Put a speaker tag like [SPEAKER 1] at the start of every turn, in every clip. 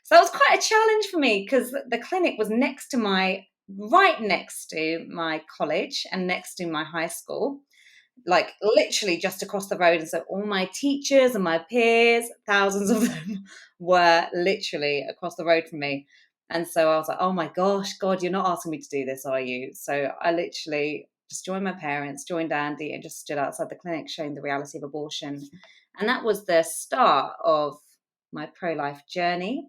[SPEAKER 1] So that was quite a challenge for me because the clinic was right next to my college and next to my high school, like literally just across the road. And so all my teachers and my peers, thousands of them, were literally across the road from me. And so I was like, oh my gosh, God, you're not asking me to do this, are you? So I literally just joined my parents, joined Andy, and just stood outside the clinic showing the reality of abortion. And that was the start of my pro-life journey.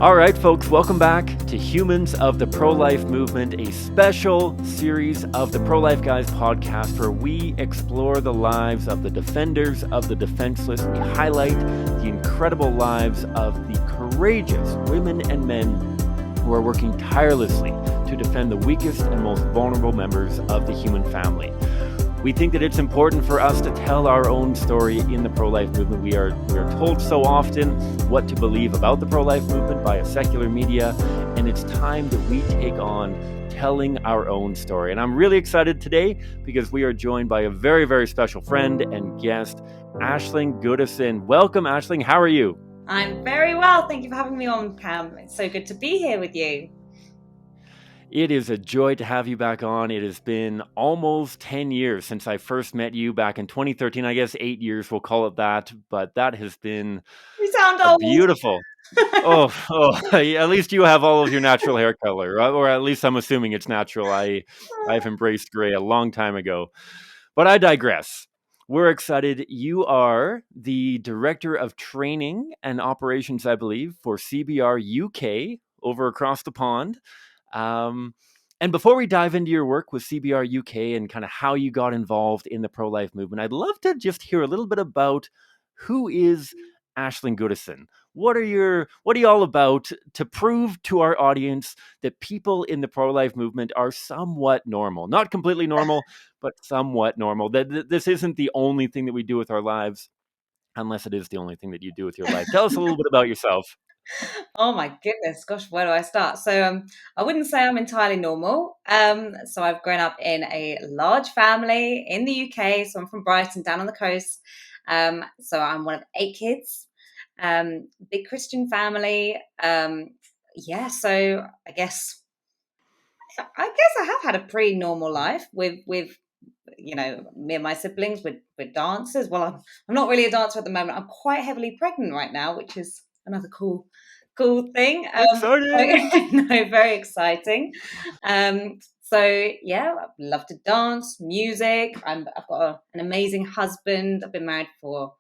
[SPEAKER 2] All right, folks, welcome back to Humans of the Pro-Life Movement, a special series of the Pro-Life Guys podcast where we explore the lives of the defenders of the defenseless. We highlight the incredible lives of the courageous women and men who are working tirelessly to defend the weakest and most vulnerable members of the human family. We think that it's important for us to tell our own story in the pro-life movement. We are told so often what to believe about the pro-life movement by a secular media, and it's time that we take on telling our own story. And I'm really excited today because we are joined by a very, very special friend and guest, Aisling Goodison. Welcome, Aisling. How are you?
[SPEAKER 1] I'm very well. Thank you for having me on, Cam. It's so good to be here with you.
[SPEAKER 2] It is a joy to have you back on. It has been almost 10 years since I first met you back in 2013. I guess 8 years, we'll call it that. But that has been
[SPEAKER 1] You sound old.
[SPEAKER 2] Beautiful. At least you have all of your natural hair color, right? Or at least I'm assuming it's natural. I've embraced gray a long time ago. But I digress. We're excited. You are the Director of Training and Operations, I believe, for CBR UK over across the pond. And before we dive into your work with CBR UK and kind of how you got involved in the pro-life movement, I'd love to just hear a little bit about who is Aisling Goodison. What are you all about to prove to our audience that people in the pro-life movement are somewhat normal? Not completely normal, but somewhat normal. That this isn't the only thing that we do with our lives, unless it is the only thing that you do with your life. Tell us a little bit about yourself.
[SPEAKER 1] Oh my goodness, gosh, where do I start? So I wouldn't say I'm entirely normal. So I've grown up in a large family in the UK. So I'm from Brighton, down on the coast. So I'm one of 8 kids. Big Christian family. So I guess I have had a pretty normal life with me and my siblings. We're dancers. Well, I'm not really a dancer at the moment. I'm quite heavily pregnant right now, which is another cool thing.
[SPEAKER 2] Exciting.
[SPEAKER 1] Very exciting. I love to dance, music. I've got an amazing husband. I've been married for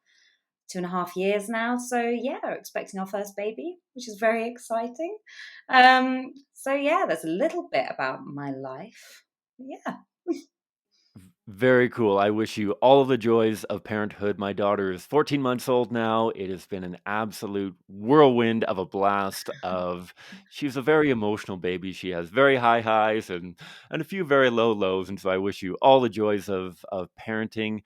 [SPEAKER 1] 2.5 years now. So we're expecting our first baby, which is very exciting. There's a little bit about my life. Yeah.
[SPEAKER 2] Very cool. I wish you all of the joys of parenthood. My daughter is 14 months old now. It has been an absolute whirlwind of a blast she's a very emotional baby. She has very high highs and a few very low lows. And so I wish you all the joys of parenting.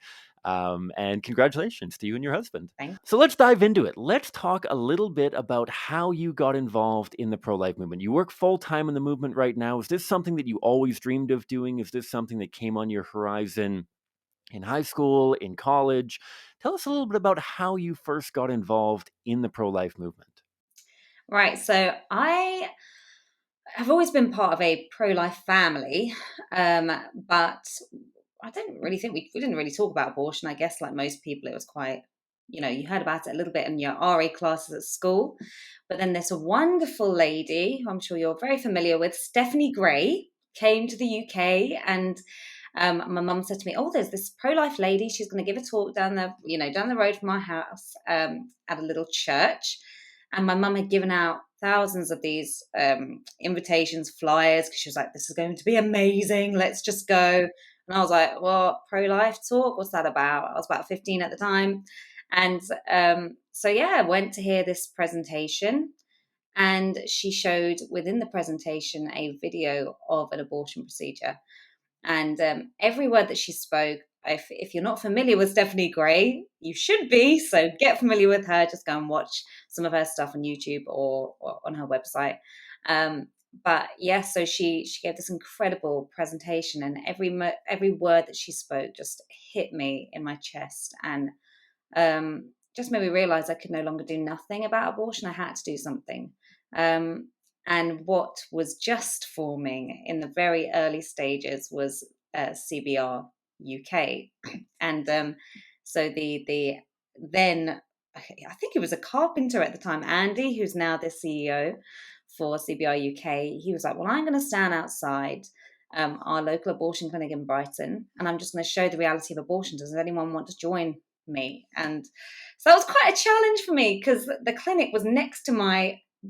[SPEAKER 2] And congratulations to you and your husband.
[SPEAKER 1] Thanks.
[SPEAKER 2] So let's dive into it. Let's talk a little bit about how you got involved in the pro-life movement. You work full-time in the movement right now. Is this something that you always dreamed of doing? Is this something that came on your horizon in high school, in college? Tell us a little bit about how you first got involved in the pro-life movement.
[SPEAKER 1] Right. So I have always been part of a pro-life family, but I don't really think we didn't really talk about abortion. I guess like most people, it was quite, you heard about it a little bit in your RA classes at school. But then there's a wonderful lady who I'm sure you're very familiar with, Stephanie Gray, came to the UK, and my mum said to me, "Oh, there's this pro-life lady. She's going to give a talk down the road from our house at a little church." And my mum had given out thousands of these invitations, flyers, because she was like, "This is going to be amazing. Let's just go." And I was like, what, pro-life talk? What's that about? I was about 15 at the time. And so, yeah, I went to hear this presentation. And she showed within the presentation a video of an abortion procedure. And every word that she spoke, if you're not familiar with Stephanie Gray, you should be. So get familiar with her. Just go and watch some of her stuff on YouTube or on her website. But yeah, so she gave this incredible presentation, and every word that she spoke just hit me in my chest, and just made me realize I could no longer do nothing about abortion. I had to do something. Um, and what was just forming in the very early stages was CBR UK. And so the then I think it was a carpenter at the time, Andy, who's now the CEO for CBR UK. He was like, "Well, I'm going to stand outside our local abortion clinic in Brighton, and I'm just going to show the reality of abortion. Does anyone want to join me?" And so that was quite a challenge for me, because the clinic was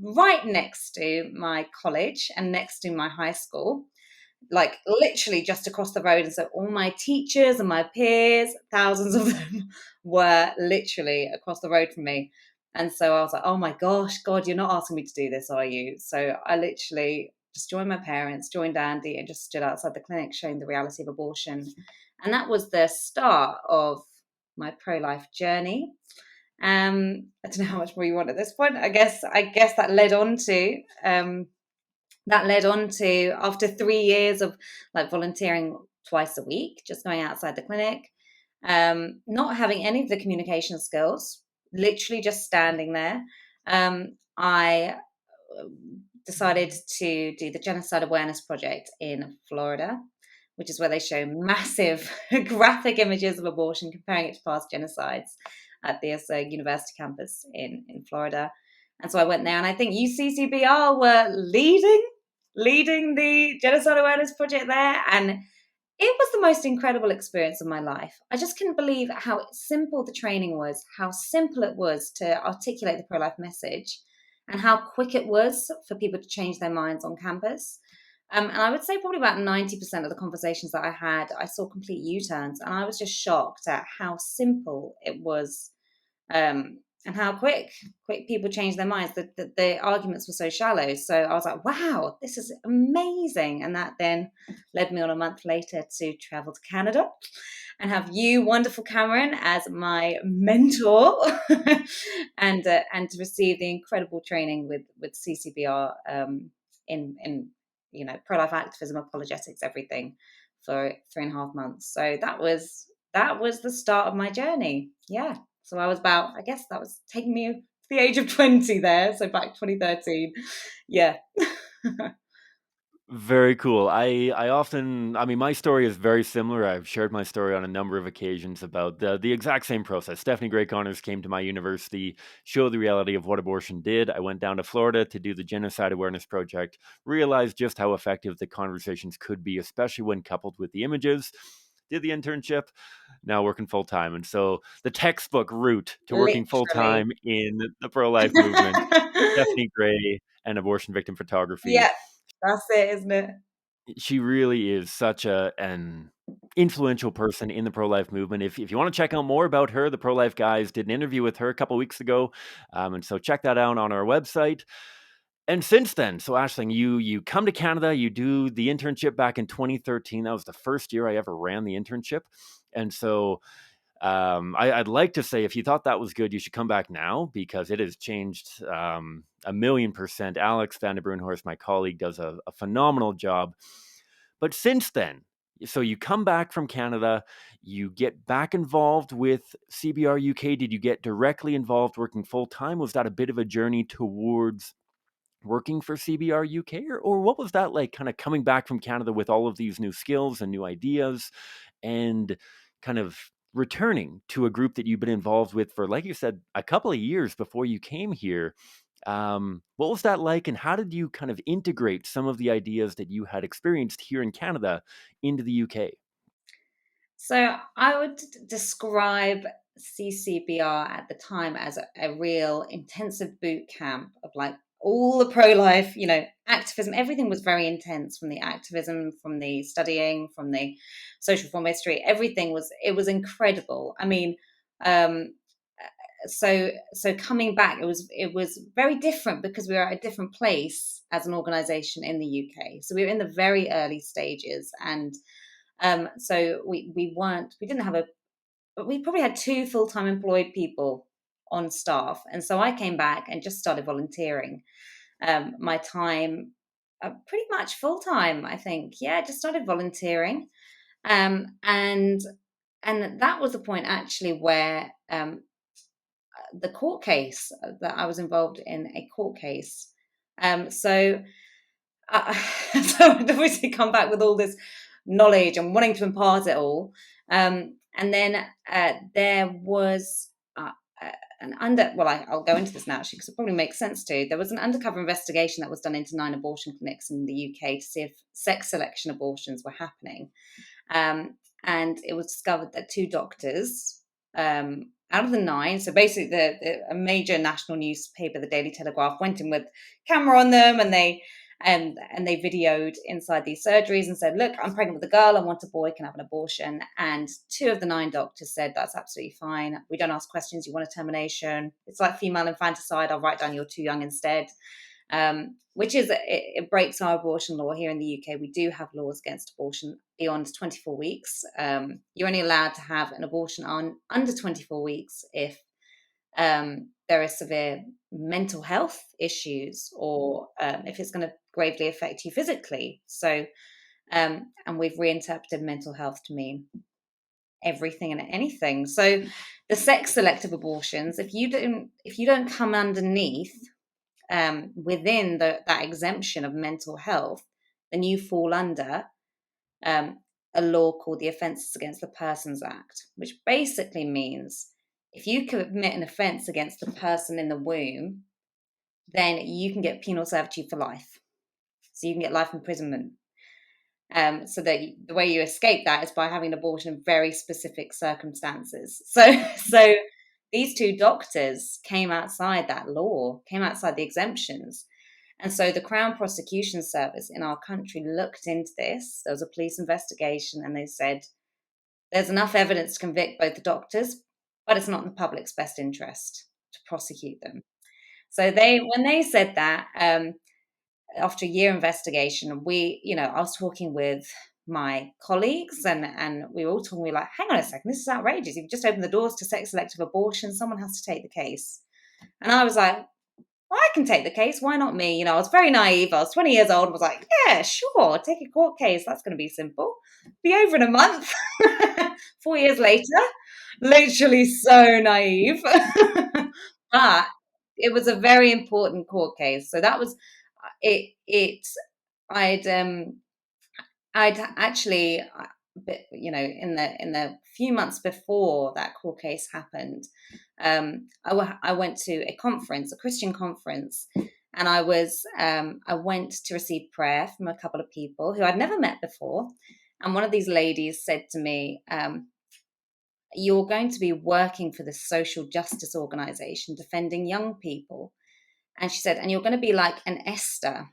[SPEAKER 1] right next to my college and next to my high school, like literally just across the road. And so all my teachers and my peers, thousands of them, were literally across the road from me. And so I was like, oh my gosh, God, you're not asking me to do this, are you? So I literally just joined my parents, joined Andy, and just stood outside the clinic showing the reality of abortion. And that was the start of my pro-life journey. I don't know how much more you want at this point. I guess that led on to, after 3 years of like volunteering twice a week, just going outside the clinic, not having any of the communication skills, literally just standing there. I decided to do the Genocide Awareness Project in Florida, which is where they show massive graphic images of abortion, comparing it to past genocides at this university campus in Florida. And so I went there, and I think UCCBR were leading the Genocide Awareness Project there. And it was the most incredible experience of my life. I just couldn't believe how simple the training was, how simple it was to articulate the pro-life message, and how quick it was for people to change their minds on campus. And I would say probably about 90% of the conversations that I had, I saw complete U-turns, and I was just shocked at how simple it was, and how quick people changed their minds. The arguments were so shallow. So I was like, wow, this is amazing. And that then led me on a month later to travel to Canada and have you, wonderful Cameron, as my mentor, and to receive the incredible training with CCBR, in pro-life activism, apologetics, everything, for 3.5 months. So that was the start of my journey. Yeah. So I guess that was taking me to the age of 20 there. So back 2013. Yeah.
[SPEAKER 2] Very cool. I mean, my story is very similar. I've shared my story on a number of occasions about the exact same process. Stephanie Gray Connors came to my university, showed the reality of what abortion did. I went down to Florida to do the Genocide Awareness Project, realized just how effective the conversations could be, especially when coupled with the images. Did the internship, now working full time. And so the textbook route to working full
[SPEAKER 1] Literally.
[SPEAKER 2] time in the pro life movement, Stephanie Gray and abortion victim photography.
[SPEAKER 1] Yeah, that's it, isn't it?
[SPEAKER 2] She really is such an influential person in the pro-life movement. If you want to check out more about her, the Pro-Life Guys did an interview with her a couple weeks ago, and so check that out on our website. And since then, so Aisling, you come to Canada, you do the internship back in 2013. That was the first year I ever ran the internship, and so I'd like to say if you thought that was good, you should come back now, because it has changed a million%. Alex van der Broenhorst, my colleague, does a phenomenal job. But since then, so you come back from Canada, you get back involved with CBR UK. Did you get directly involved working full time? Was that a bit of a journey towards working for CBR UK, or what was that like, kind of coming back from Canada with all of these new skills and new ideas, and kind of returning to a group that you've been involved with for, like you said, a couple of years before you came here? What was that like, and how did you kind of integrate some of the ideas that you had experienced here in Canada into the UK?
[SPEAKER 1] So I would describe CCBR at the time as a real intensive boot camp of like all the pro-life, activism, everything was very intense, from the activism, from the studying, from the social reform history. It was incredible. I mean, um, so coming back, it was very different because we were at a different place as an organization in the UK. So we were in the very early stages, and so we didn't have we probably had two full-time employed people on staff, and so I came back and just started volunteering my time, pretty much full-time, I think. Yeah, just started volunteering, and that was the point actually where the court case that I was involved in, a court case. So so I'd obviously come back with all this knowledge and wanting to impart it all. And then there was I'll go into this now actually because it probably makes sense too. There was an undercover investigation that was done into 9 abortion clinics in the UK to see if sex selection abortions were happening. And it was discovered that 2 doctors, out of the 9, so basically a major national newspaper, the Daily Telegraph, went in with camera on them, and they videoed inside these surgeries and said, look, I'm pregnant with a girl, I want a boy, can I have an abortion? And 2 of the 9 doctors said, that's absolutely fine, we don't ask questions, you want a termination, it's like female infanticide, I'll write down you're too young instead. Which is, it breaks our abortion law here in the UK. We do have laws against abortion beyond 24 weeks. You're only allowed to have an abortion on under 24 weeks if there are severe mental health issues, or if it's going to gravely affect you physically. So, and we've reinterpreted mental health to mean everything and anything. So, the sex-selective abortions, if you don't come underneath within that exemption of mental health, then you fall under a law called the Offences Against the Persons Act, which basically means if you commit an offence against the person in the womb, then you can get penal servitude for life. So you can get life imprisonment. So that the way you escape that is by having an abortion in very specific circumstances. So these 2 doctors came outside that law, came outside the exemptions. And so the Crown Prosecution Service in our country looked into this. There was a police investigation, and they said, there's enough evidence to convict both the doctors, but it's not in the public's best interest to prosecute them. So when they said that, after a year investigation, I was talking with my colleagues, and we were all talking, we were like, hang on a second, this is outrageous. You've just opened the doors to sex-selective abortion. Someone has to take the case. And I was like, well, I can take the case. Why not me? I was very naive. I was 20 years old and was like, yeah, sure, take a court case. That's going to be simple. Be over in a month. 4 years later, literally so naive. But it was a very important court case. So that was it. I'd actually, in the few months before that court case happened, I went to a conference, a Christian conference, and I went to receive prayer from a couple of people who I'd never met before. And one of these ladies said to me, you're going to be working for this social justice organization defending young people. And she said, and you're going to be like an Esther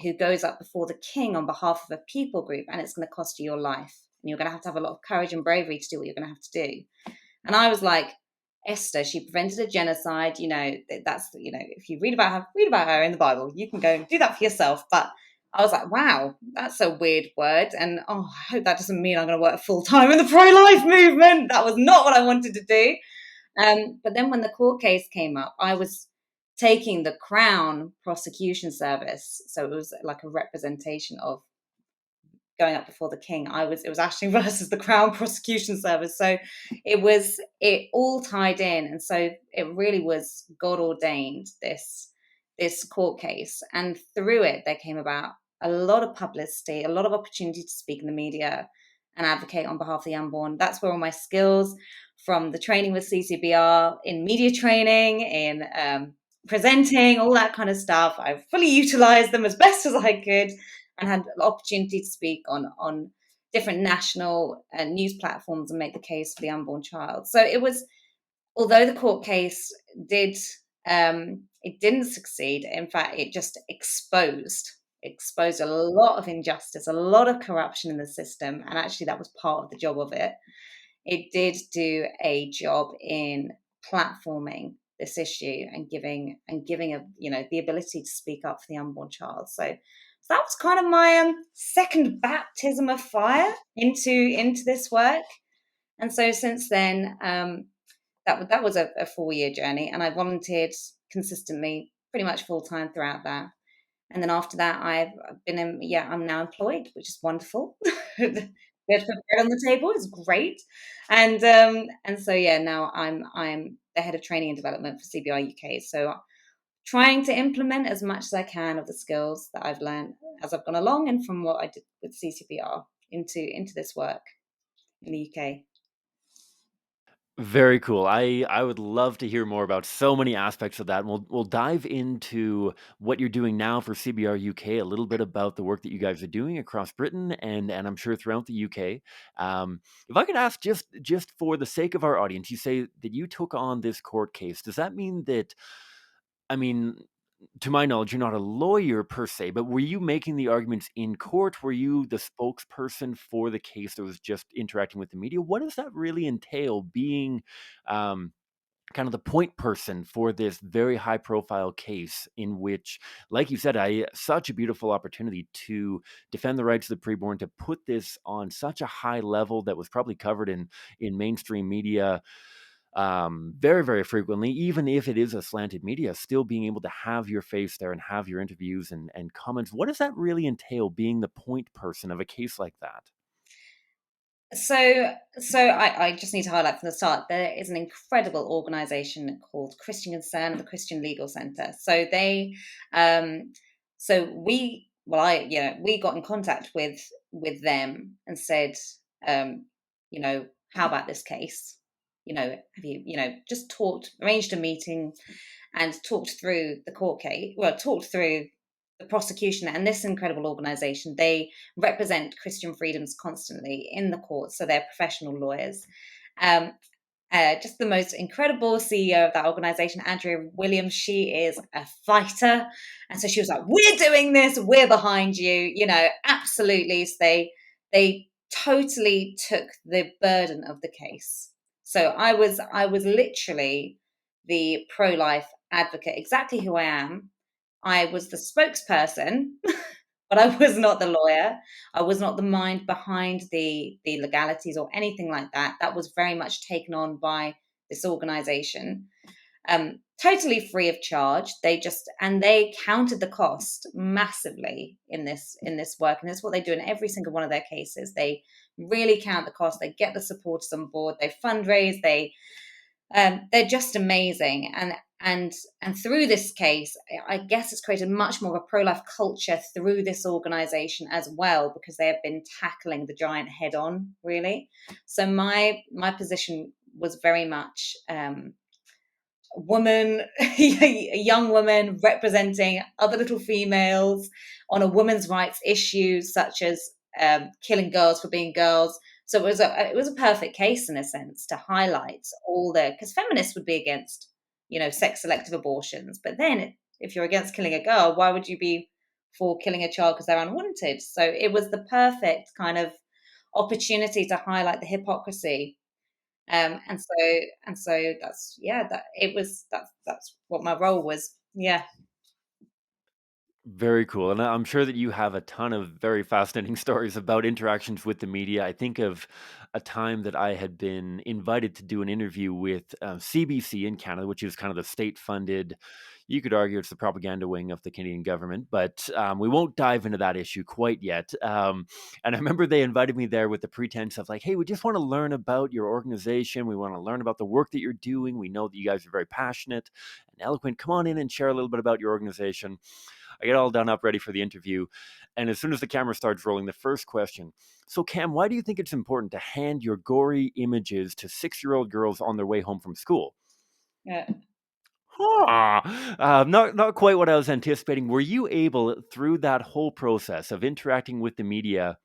[SPEAKER 1] who goes up before the king on behalf of a people group, and it's going to cost you your life. And you're going to have a lot of courage and bravery to do what you're going to have to do. And I was like, Esther, she prevented a genocide. That's, if you read about her in the Bible, you can go and do that for yourself. But I was like, wow, that's a weird word. And I hope that doesn't mean I'm going to work full time in the pro-life movement. That was not what I wanted to do. But then when the court case came up, I was taking the Crown Prosecution Service. So it was like a representation of going up before the king. It was Aisling versus the Crown Prosecution Service. So it all tied in. And so it really was God ordained, this court case. And through it, there came about a lot of publicity, a lot of opportunity to speak in the media and advocate on behalf of the unborn. That's where all my skills from the training with CCBR, in media training, in presenting, all that kind of stuff, I fully utilized them as best as I could, and had the opportunity to speak on different national news platforms and make the case for the unborn child. So it was, although the court case did It didn't succeed. In fact, it just exposed a lot of injustice, a lot of corruption in the system, and actually that was part of the job of it. It did do a job in platforming this issue and giving a the ability to speak up for the unborn child. So that was kind of my second baptism of fire into this work. And so since then, that was a 4 year journey, and I volunteered consistently, pretty much full time throughout that. And then after that, I've been I'm now employed, which is wonderful. There's the bread on the table is great, and so yeah, now I'm the head of training and development for CBR UK. So trying to implement as much as I can of the skills that I've learned as I've gone along, and from what I did with CCBR into this work in the UK.
[SPEAKER 2] Very cool. I would love to hear more about so many aspects of that. And we'll dive into what you're doing now for CBR UK, a little bit about the work that you guys are doing across Britain and I'm sure throughout the UK. If I could ask just for the sake of our audience, you say that you took on this court case. Does that mean that I mean, to my knowledge, you're not a lawyer per se, but were you making the arguments in court? Were you the spokesperson for the case that was just interacting with the media? What does that really entail, being um, kind of the point person for this very high profile case in which, like you said, I such a beautiful opportunity to defend the rights of the preborn, to put this on such a high level that was probably covered in mainstream media very, very frequently, even if it is a slanted media, still being able to have your face there and have your interviews and comments. What does that really entail, being the point person of a case like that?
[SPEAKER 1] So I just need to highlight from the start, there is an incredible organization called Christian Concern, the Christian Legal Center. So they so we well I we got in contact with them and said, um, how about this case? Have you, just arranged a meeting and talked through the court case, talked through the prosecution and this incredible organization. They represent Christian freedoms constantly in the courts, so they're professional lawyers. Um, just the most incredible CEO of that organization, Andrea Williams. She is a fighter, and so she was like, "We're doing this. We're behind you." Absolutely. So they totally took the burden of the case. So I was literally the pro life advocate, exactly who I am. I was the spokesperson, but I was not the lawyer. I was not the mind behind the legalities or anything like that. That was very much taken on by this organization, totally free of charge. They counted the cost massively in this work, and that's what they do in every single one of their cases. They really count the cost. They get the supporters on board. They fundraise. They're just amazing, and through this case, I guess it's created much more of a pro-life culture through this organization as well, because they have been tackling the giant head on, really. So my position was very much woman, a young woman representing other little females on a women's rights issue, such as killing girls for being girls. So it was a perfect case in a sense to highlight all because feminists would be against, sex selective abortions, but then if you're against killing a girl, why would you be for killing a child because they're unwanted? So it was the perfect kind of opportunity to highlight the hypocrisy, and so that's yeah, that it was that's what my role was. Yeah.
[SPEAKER 2] Very cool. And I'm sure that you have a ton of very fascinating stories about interactions with the media. I think of a time that I had been invited to do an interview with CBC in Canada, which is kind of the state funded, you could argue it's the propaganda wing of the Canadian government, but we won't dive into that issue quite yet. And I remember they invited me there with the pretense of like, hey, we just want to learn about your organization. We want to learn about the work that you're doing. We know that you guys are very passionate and eloquent. Come on in and share a little bit about your organization. I get all done up, ready for the interview. And as soon as the camera starts rolling, the first question: so, Cam, why do you think it's important to hand your gory images to 6-year-old girls on their way home from school?
[SPEAKER 1] Yeah.
[SPEAKER 2] Huh. Not quite what I was anticipating. Were you able, through that whole process of interacting with the media,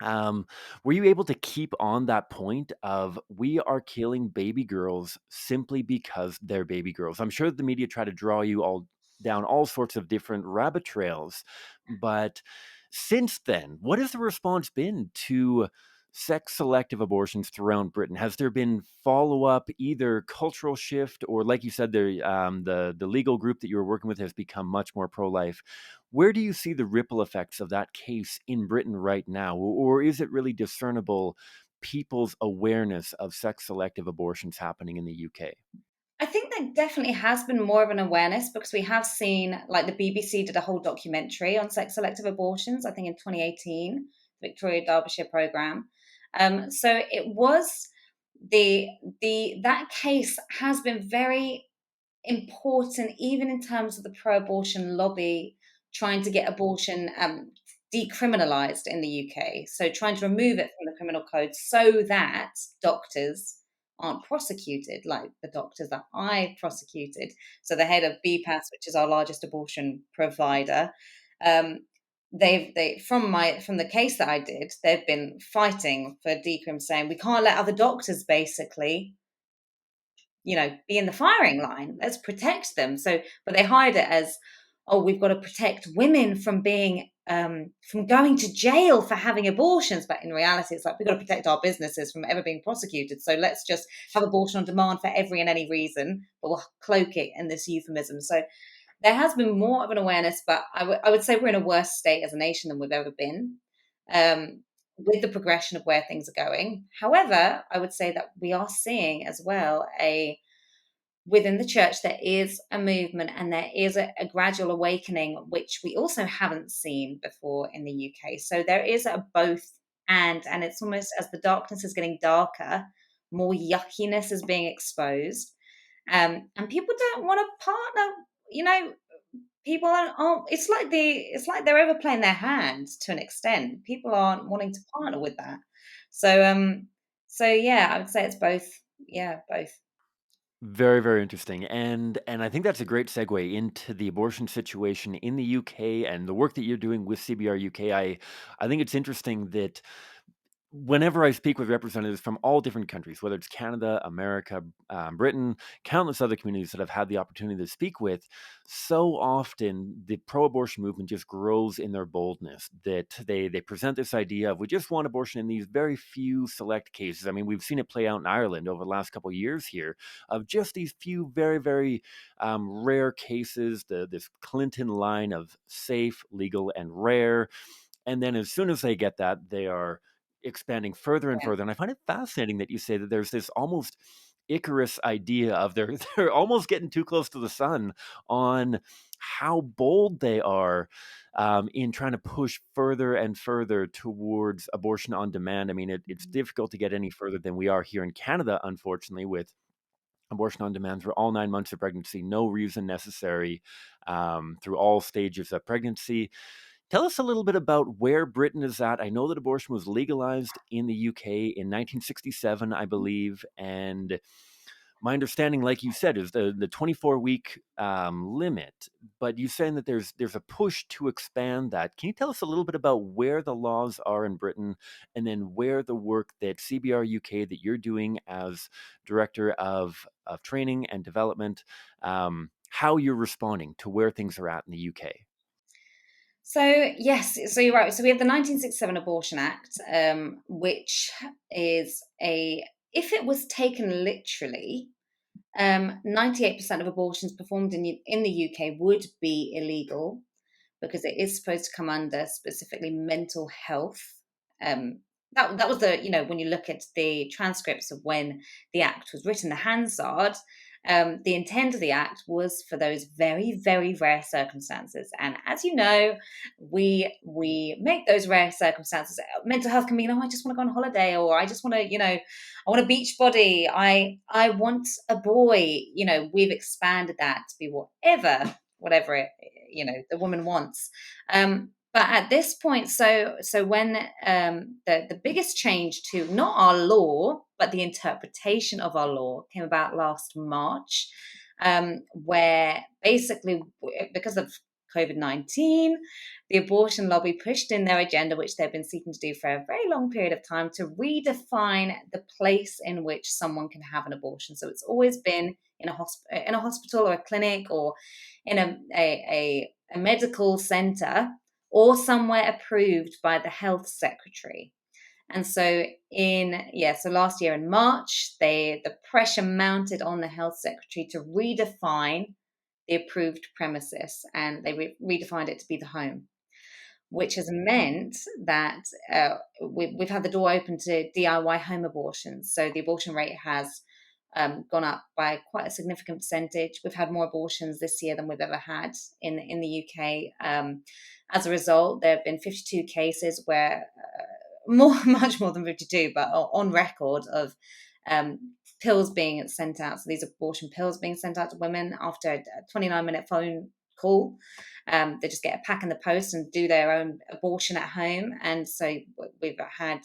[SPEAKER 2] Um, were you able to keep on that point of we are killing baby girls simply because they're baby girls? I'm sure the media try to draw you all down all sorts of different rabbit trails, but since then, what has the response been to sex selective abortions throughout Britain? Has there been follow up, either cultural shift, or like you said, the legal group that you were working with has become much more pro life? Where do you see the ripple effects of that case in Britain right now? Or is it really discernible people's awareness of sex selective abortions happening in the UK?
[SPEAKER 1] I think there definitely has been more of an awareness because we have seen, like the BBC did a whole documentary on sex selective abortions, I think in 2018, Victoria Derbyshire programme. So it was the that case has been very important, even in terms of the pro-abortion lobby trying to get abortion decriminalised in the UK. So trying to remove it from the criminal code so that doctors aren't prosecuted like the doctors that I prosecuted. So the head of BPAS, which is our largest abortion provider, um, they from the case that I did, they've been fighting for decrim, saying we can't let other doctors basically be in the firing line. Let's protect them. So, but they hide it as, oh, we've got to protect women from being from going to jail for having abortions. But in reality, it's like we've got to protect our businesses from ever being prosecuted. So let's just have abortion on demand for every and any reason, but we'll cloak it in this euphemism. So there has been more of an awareness, but I would say we're in a worse state as a nation than we've ever been. With the progression of where things are going. However, I would say that we are seeing as well a within the church there is a movement and there is a gradual awakening which we also haven't seen before in the UK. So there is a both and it's almost as the darkness is getting darker, more yuckiness is being exposed. And people don't want to partner, you know, people aren't it's like they're overplaying their hand to an extent. People aren't wanting to partner with that. So yeah, I would say it's both. Yeah, both.
[SPEAKER 2] Very, very interesting. And I think that's a great segue into the abortion situation in the UK and the work that you're doing with CBR UK. I think it's interesting that whenever I speak with representatives from all different countries, whether it's Canada, America, Britain, countless other communities that I've had the opportunity to speak with, so often the pro-abortion movement just grows in their boldness. That they present this idea of we just want abortion in these very few select cases. I mean, we've seen it play out in Ireland over the last couple of years here, of just these few very, very rare cases. This Clinton line of safe, legal, and rare. And then as soon as they get that, they are expanding further and
[SPEAKER 1] Yeah.
[SPEAKER 2] further. And I find it fascinating that you say that there's this almost Icarus idea of they're almost getting too close to the sun on how bold they are in trying to push further and further towards abortion on demand. I mean, it's difficult to get any further than we are here in Canada, unfortunately, with abortion on demand for all 9 months of pregnancy, no reason necessary, through all stages of pregnancy. Tell us a little bit about where Britain is at. I know that abortion was legalized in the UK in 1967, I believe, and my understanding, like you said, is the 24-week limit. But you're saying that there's a push to expand that. Can you tell us a little bit about where the laws are in Britain, and then where the work that CBR UK that you're doing as director of training and development, how you're responding to where things are at in the UK?
[SPEAKER 1] So yes, so you're right. So we have the 1967 Abortion Act, which is a if it was taken literally, 98% of abortions performed in the UK would be illegal because it is supposed to come under specifically mental health. Um, that was the when you look at the transcripts of when the act was written, the Hansard. The intent of the act was for those very, very rare circumstances, and as you know, we make those rare circumstances. Mental health can mean, oh, I just want to go on holiday, or I just want to, I want a beach body. I want a boy. We've expanded that to be whatever it the woman wants. But at this point, so when the biggest change to not our law but the interpretation of our law came about last March, where basically because of COVID-19, the abortion lobby pushed in their agenda, which they've been seeking to do for a very long period of time, to redefine the place in which someone can have an abortion. So it's always been in a hospital or a clinic, or in a medical center, or somewhere approved by the health secretary. And so so last year in March, the pressure mounted on the health secretary to redefine the approved premises, and they redefined it to be the home, which has meant that we've had the door open to DIY home abortions. So the abortion rate has gone up by quite a significant percentage. We've had more abortions this year than we've ever had in the UK. As a result, there have been 52 cases where much more than 52, but on record, of pills being sent out. So these abortion pills being sent out to women after a 29-minute phone call. They just get a pack in the post and do their own abortion at home. And so we've had,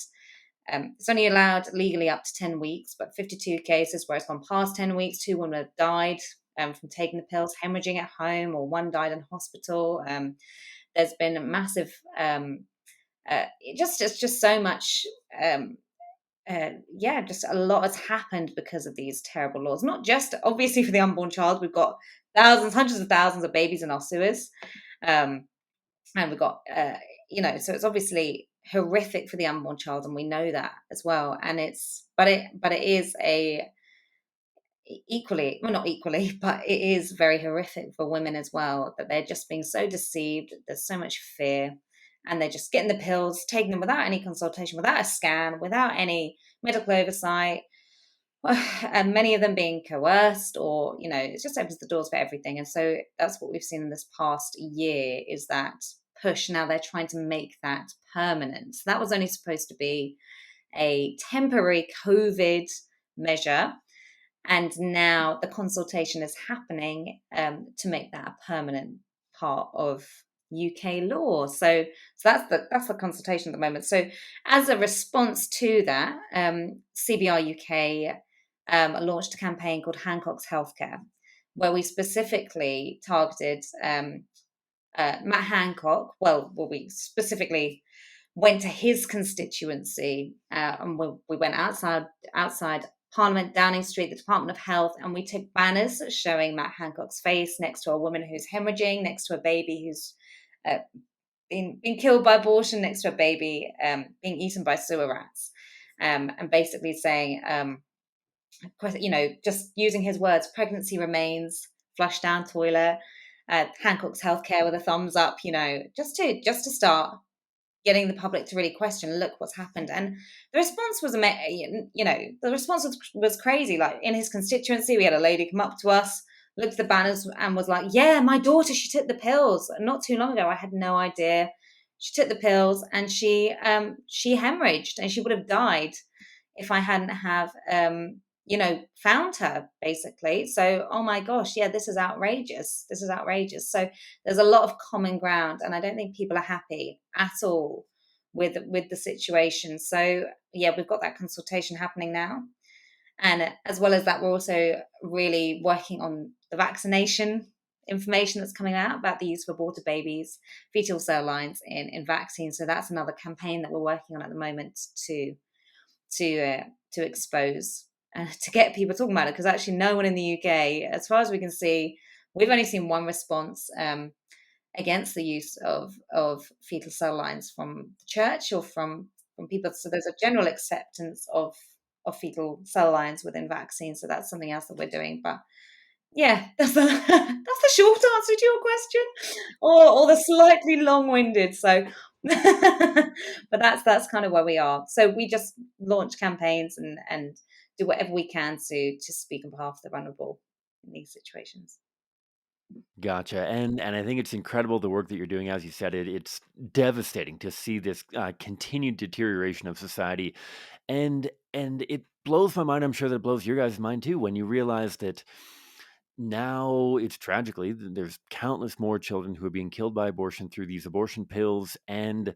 [SPEAKER 1] it's only allowed legally up to 10 weeks, but 52 cases where it's gone past 10 weeks. 2 women have died from taking the pills, hemorrhaging at home, or one died in hospital. There's been a massive, it's just so much. Just a lot has happened because of these terrible laws. Not just obviously for the unborn child. We've got thousands, hundreds of thousands of babies in our sewers, and we've got so it's obviously horrific for the unborn child, and we know that as well. And it is a equally, well, not equally, but it is very horrific for women as well, that they're just being so deceived. There's so much fear, and they're just getting the pills, taking them without any consultation, without a scan, without any medical oversight, and many of them being coerced, or it just opens the doors for everything. And so that's what we've seen in this past year, is that push. Now they're trying to make that permanent. So that was only supposed to be a temporary COVID measure, and now the consultation is happening to make that a permanent part of UK law. So that's the consultation at the moment. So as a response to that, CBR UK launched a campaign called Hancock's Healthcare, where we specifically targeted Matt Hancock. We specifically went to his constituency, and we went outside Parliament, Downing Street, the Department of Health, and we took banners showing Matt Hancock's face next to a woman who's hemorrhaging, next to a baby who's been killed by abortion, next to a baby being eaten by sewer rats, and basically saying, just using his words: pregnancy remains, flush down toilet, Hancock's Healthcare with a thumbs up, just to start getting the public to really question, look what's happened. And the response was, was crazy. Like, in his constituency, we had a lady come up to us, looked at the banners, and was like, yeah, my daughter, she took the pills. Not too long ago, I had no idea. She took the pills, and she hemorrhaged, and she would have died if I hadn't have found her, basically. So, oh my gosh, yeah, this is outrageous. This is outrageous. So there's a lot of common ground, and I don't think people are happy at all with the situation. So yeah, we've got that consultation happening now. And as well as that, we're also really working on the vaccination information that's coming out about the use of aborted babies, fetal cell lines in vaccines. So that's another campaign that we're working on at the moment to expose, to get people talking about it, because actually no one in the UK, as far as we can see, we've only seen one response against the use of fetal cell lines from the church or from people. So there's a general acceptance of fetal cell lines within vaccines. So that's something else that we're doing. But yeah, that's the short answer to your question, or the slightly long-winded. So, but that's kind of where we are. So we just launch campaigns and do whatever we can to speak on behalf of the vulnerable in these situations.
[SPEAKER 2] Gotcha. And I think it's incredible the work that you're doing. As you said, it's devastating to see this continued deterioration of society, and it blows my mind. I'm sure that it blows your guys' mind too when you realize that now it's tragically there's countless more children who are being killed by abortion through these abortion pills, and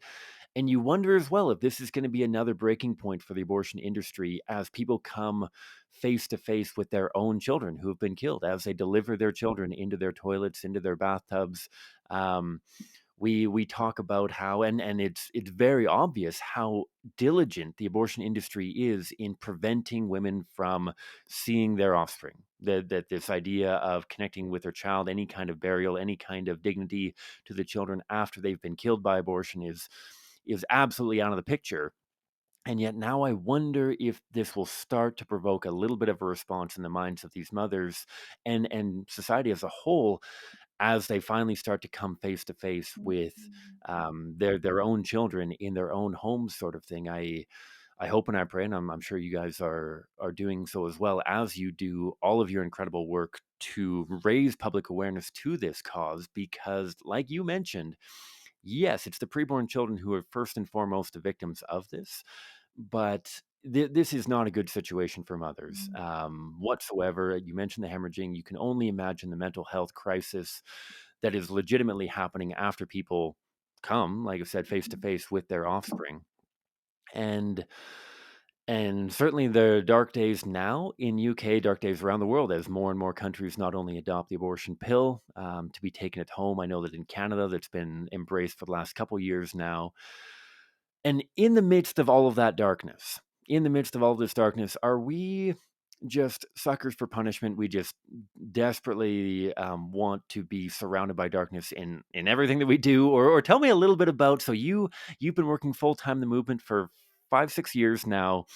[SPEAKER 2] you wonder as well if this is going to be another breaking point for the abortion industry as people come face to face with their own children who have been killed, as they deliver their children into their toilets, into their bathtubs. Um, we talk about how, and it's very obvious how diligent the abortion industry is in preventing women from seeing their offspring. That this idea of connecting with their child, any kind of burial, any kind of dignity to the children after they've been killed by abortion is absolutely out of the picture. And yet now I wonder if this will start to provoke a little bit of a response in the minds of these mothers and society as a whole, as they finally start to come face to face with their own children in their own homes, sort of thing. I hope and I pray, and I'm sure you guys are doing so as well, as you do all of your incredible work to raise public awareness to this cause, because, like you mentioned, yes, it's the preborn children who are first and foremost the victims of this, but this is not a good situation for mothers whatsoever. You mentioned the hemorrhaging. You can only imagine the mental health crisis that is legitimately happening after people come, like I said, face to face with their offspring. And certainly the dark days now in UK, dark days around the world, as more and more countries not only adopt the abortion pill to be taken at home. I know that in Canada that's been embraced for the last couple years now. And in the midst of all of that darkness, in the midst of all this darkness, are we just suckers for punishment? We just desperately want to be surrounded by darkness in everything that we do, or tell me a little bit about. So you've been working full time in the movement for 5-6 years now.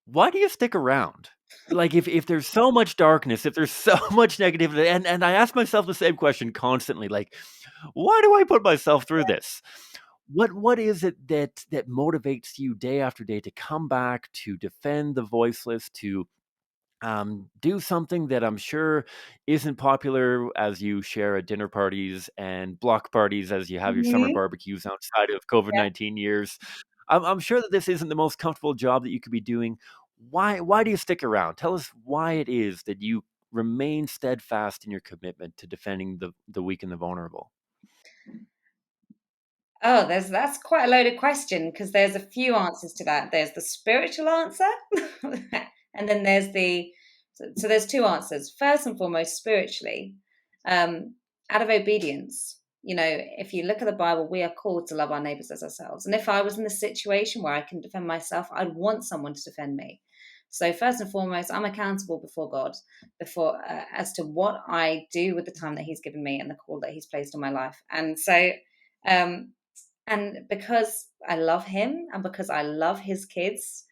[SPEAKER 2] Why do you stick around? Like, if there's so much darkness, if there's so much negativity, and I ask myself the same question constantly, like, why do I put myself through this? What is it that motivates you day after day to come back, to defend the voiceless, to do something that I'm sure isn't popular, as you share at dinner parties and block parties, as you have your summer
[SPEAKER 1] Mhm.
[SPEAKER 2] barbecues outside of COVID-19 years? I'm sure that this isn't the most comfortable job that you could be doing. Why do you stick around? Tell us why it is that you remain steadfast in your commitment to defending the weak and the vulnerable.
[SPEAKER 1] Oh, that's quite a loaded question because there's a few answers to that. There's the spiritual answer, and then so there's two answers. First and foremost, spiritually, um, out of obedience. You know, if you look at the Bible, we are called to love our neighbors as ourselves. And if I was in the situation where I can defend myself, I'd want someone to defend me. So first and foremost, I'm accountable before God, before as to what I do with the time that He's given me and the call that He's placed on my life. And so. Um, and because I love him and because I love his kids,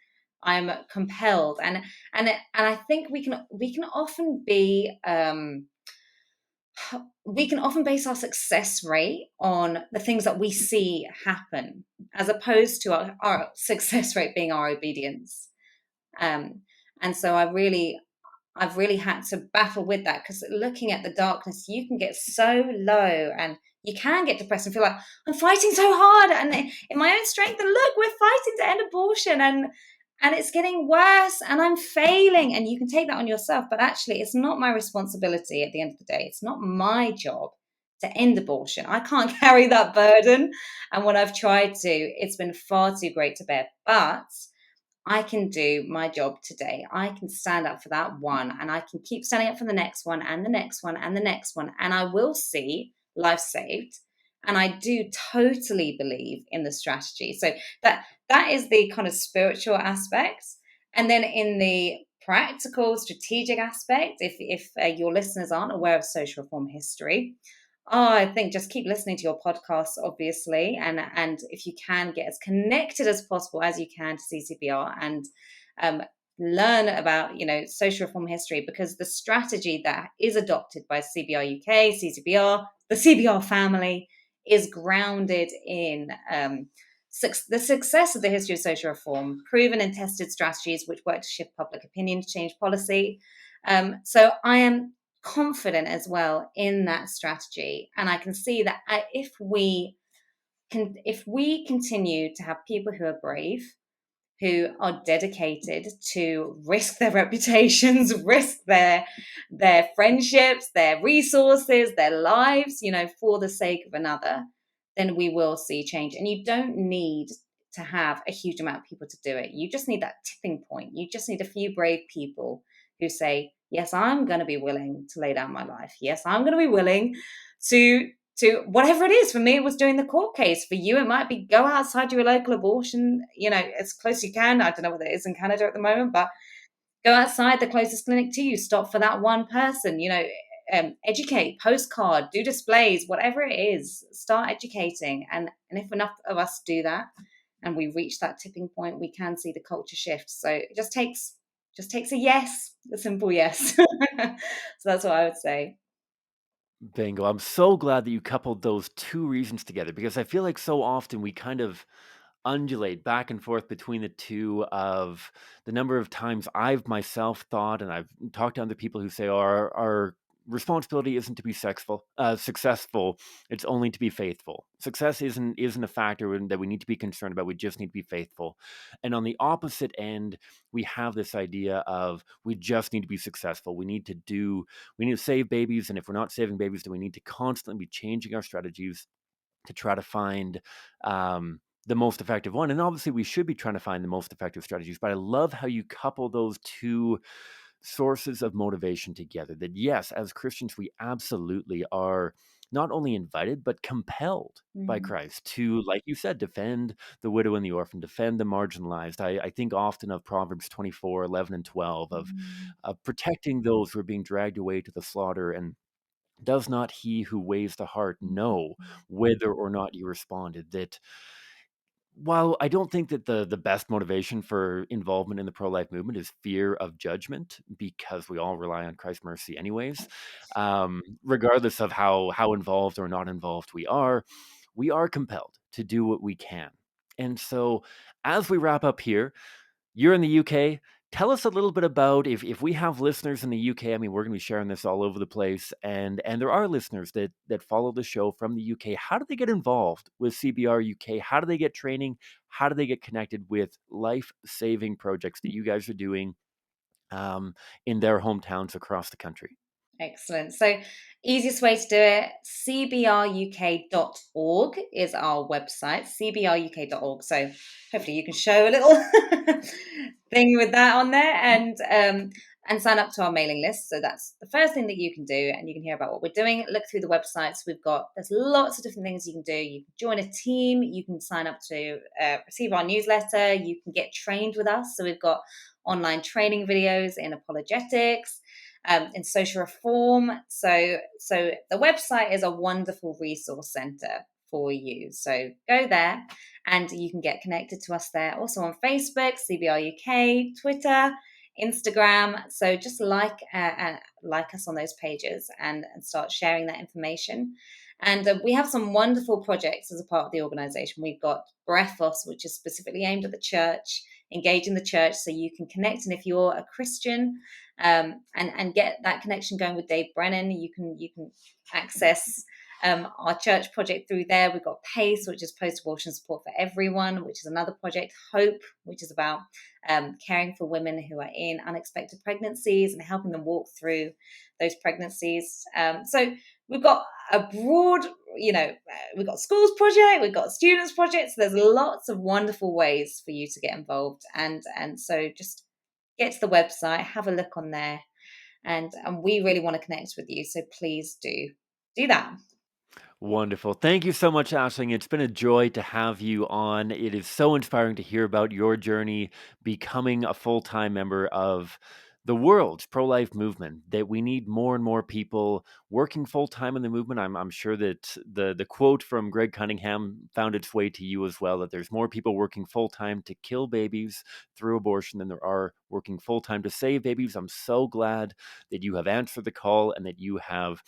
[SPEAKER 1] I'm compelled. And I think we can often be we can often base our success rate on the things that we see happen, as opposed to our success rate being our obedience. Um, and so I've really had to battle with that, because looking at the darkness, you can get so low and you can get depressed and feel like I'm fighting so hard and in my own strength. And look, we're fighting to end abortion, and it's getting worse and I'm failing. And you can take that on yourself, but actually, it's not my responsibility at the end of the day. It's not my job to end abortion. I can't carry that burden. And when I've tried to, it's been far too great to bear. But I can do my job today. I can stand up for that one, and I can keep standing up for the next one and the next one and the next one. And I will see life saved. And I do totally believe in the strategy. So that is the kind of spiritual aspect. And then in the practical, strategic aspect, if your listeners aren't aware of social reform history, oh, I think just keep listening to your podcasts, obviously, and if you can, get as connected as possible as you can to CCBR, and um, learn about social reform history, because the strategy that is adopted by CBR UK, CCBR, the CBR family, is grounded in the success of the history of social reform, proven and tested strategies which work to shift public opinion, to change policy. So I am confident as well in that strategy, and I can see that if we continue to have people who are brave, who are dedicated to risk their reputations, risk their friendships, their resources, their lives, for the sake of another, then we will see change. And you don't need to have a huge amount of people to do it. You just need that tipping point. You just need a few brave people who say, yes, I'm going to be willing to lay down my life. Yes, I'm going to be willing to to whatever it is. For me, it was doing the court case. For you, it might be go outside your local abortion, as close as you can. I don't know what it is in Canada at the moment, but go outside the closest clinic to you, stop for that one person, educate, postcard, do displays, whatever it is, start educating. And if enough of us do that and we reach that tipping point, we can see the culture shift. So it just takes a yes, a simple yes. So that's what I would say.
[SPEAKER 2] Bingo. I'm so glad that you coupled those two reasons together, because I feel like so often we kind of undulate back and forth between the two of the number of times I've myself thought, and I've talked to other people who say, oh, our responsibility isn't to be successful. It's only to be faithful. Success isn't a factor that we need to be concerned about. We just need to be faithful. And on the opposite end, we have this idea of we just need to be successful. We need to save babies. And if we're not saving babies, then we need to constantly be changing our strategies to try to find the most effective one. And obviously we should be trying to find the most effective strategies, but I love how you couple those two sources of motivation together. That yes, as Christians, we absolutely are not only invited, but compelled by Christ to, like you said, defend the widow and the orphan, defend the marginalized. I think often of Proverbs 24, 11 and 12 of protecting those who are being dragged away to the slaughter. And does not he who weighs the heart know whether or not you responded? That while I don't think that the best motivation for involvement in the pro-life movement is fear of judgment, because we all rely on Christ's mercy anyways, regardless of how involved or not involved we are compelled to do what we can. And so as we wrap up here, you're in the UK. Tell us a little bit about, if we have listeners in the UK, I mean, we're going to be sharing this all over the place, and there are listeners that follow the show from the UK. How do they get involved with CBR UK? How do they get training? How do they get connected with life-saving projects that you guys are doing in their hometowns across the country?
[SPEAKER 1] Excellent. So easiest way to do it, cbruk.org is our website, cbruk.org. So hopefully you can show a little thing with that on there, and sign up to our mailing list. So that's the first thing that you can do, and you can hear about what we're doing. Look through the websites. There's lots of different things you can do. You can join a team. You can sign up to receive our newsletter. You can get trained with us. So we've got online training videos in apologetics, in social reform. So the website is a wonderful resource center for you. So go there and you can get connected to us there. Also on Facebook, CBR UK, Twitter, Instagram. So just like us on those pages and start sharing that information. And we have some wonderful projects as a part of the organization. We've got Breathos, which is specifically aimed at the church, engaging the church so you can connect. And if you're a Christian, and get that connection going with Dave Brennan, you can access our church project through there. We've got PACE, which is post-abortion support for everyone, which is another project. Hope, which is about caring for women who are in unexpected pregnancies and helping them walk through those pregnancies. So we've got a broad, we've got schools project, we've got students projects. There's lots of wonderful ways for you to get involved. And so just get to the website, have a look on there. And we really want to connect with you. So please do that.
[SPEAKER 2] Wonderful. Thank you so much, Aisling. It's been a joy to have you on. It is so inspiring to hear about your journey becoming a full-time member of the world's pro-life movement, that we need more and more people working full-time in the movement. I'm sure that the quote from Greg Cunningham found its way to you as well, that there's more people working full-time to kill babies through abortion than there are working full-time to save babies. I'm so glad that you have answered the call and that you have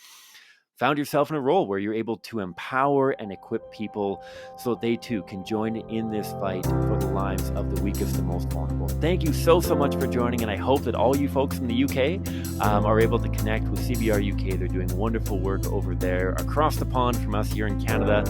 [SPEAKER 2] found yourself in a role where you're able to empower and equip people so that they too can join in this fight for the lives of the weakest and most vulnerable. Thank you so much for joining, and I hope that all you folks from the UK are able to connect with CBR UK. They're doing wonderful work over there across the pond from us here in Canada.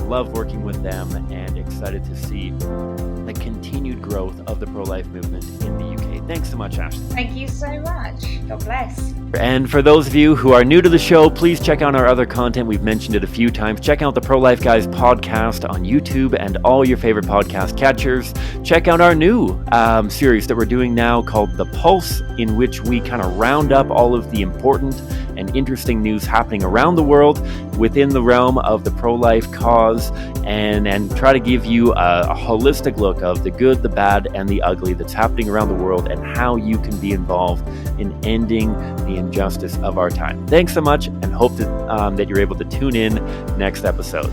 [SPEAKER 2] Love working with them and excited to see the continued growth of the pro-life movement in the UK. Thanks so much, Ash.
[SPEAKER 1] Thank you so much. God bless.
[SPEAKER 2] And for those of you who are new to the show, please check out our other content. We've mentioned it a few times. Check out the Pro-Life Guys podcast on YouTube and all your favorite podcast catchers. Check out our new series that we're doing now called The Pulse, in which we kind of round up all of the important and interesting news happening around the world within the realm of the pro-life cause, and try to give you a holistic look of the good, the bad, and the ugly that's happening around the world, and how you can be involved in ending the injustice of our time. Thanks so much, and hope that you're able to tune in next episode.